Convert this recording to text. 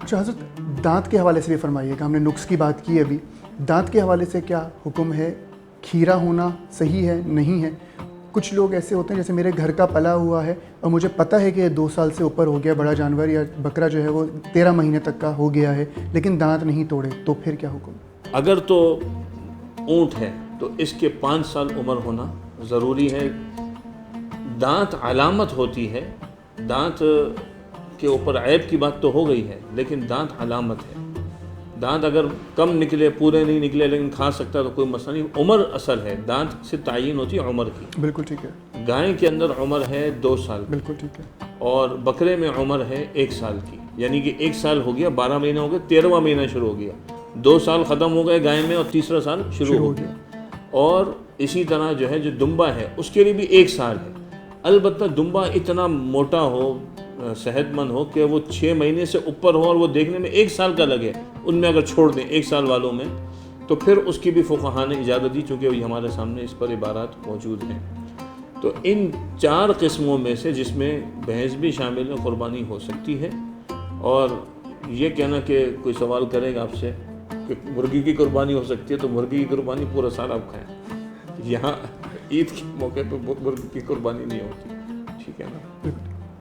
اچھا حضرت، دانت کے حوالے سے بھی فرمائیے گا. ہم نے نقص کی بات کی ابھی، دانت کے حوالے سے کیا حکم ہے؟ کھیرا ہونا صحیح ہے نہیں ہے؟ کچھ لوگ ایسے ہوتے ہیں جیسے میرے گھر کا پلا ہوا ہے اور مجھے پتہ ہے کہ یہ 2 سال سے اوپر ہو گیا بڑا جانور، یا بکرا جو ہے وہ 13 مہینے تک کا ہو گیا ہے، لیکن دانت نہیں توڑے، تو پھر کیا حکم؟ اگر تو اونٹ ہے تو اس کے 5 سال عمر ہونا ضروری ہے. دانت علامت ہوتی ہے، دانت کے اوپر عیب کی بات تو ہو گئی ہے، لیکن دانت علامت ہے. دانت اگر کم نکلے، پورے نہیں نکلے لیکن کھا سکتا تو کوئی مسئلہ نہیں. عمر اصل ہے، دانت سے تعین ہوتی ہے عمر کی. بالکل ٹھیک ہے. گائے کے اندر عمر ہے 2 سال کی، بالکل ٹھیک ہے. اور بکرے میں عمر ہے 1 سال کی. یعنی کہ 1 سال ہو گیا، 12 مہینے ہو گئے، 13واں مہینہ شروع ہو گیا. 2 سال ختم ہو گئے گائے میں اور تیسرا سال شروع ہو گیا. اور اسی طرح جو ہے جو دمبا ہے اس کے لیے بھی 1 سال ہے. البتہ دمبا اتنا موٹا ہو، صحت مند ہو کہ وہ 6 مہینے سے اوپر ہو اور وہ دیکھنے میں 1 سال کا لگے، ان میں اگر چھوڑ دیں 1 سال والوں میں، تو پھر اس کی بھی فقہاء نے اجازت دی، چونکہ ہمارے سامنے اس پر عبارات موجود ہیں. تو ان 4 قسموں میں سے جس میں بھینس بھی شامل ہے قربانی ہو سکتی ہے. اور یہ کہنا کہ کوئی سوال کرے گا آپ سے کہ مرغی کی قربانی ہو سکتی ہے، تو مرغی کی قربانی پورا سال آپ کھائیں. یہاں عید کے موقع پہ مرغی کی قربانی نہیں ہوتی. ٹھیک ہے نا؟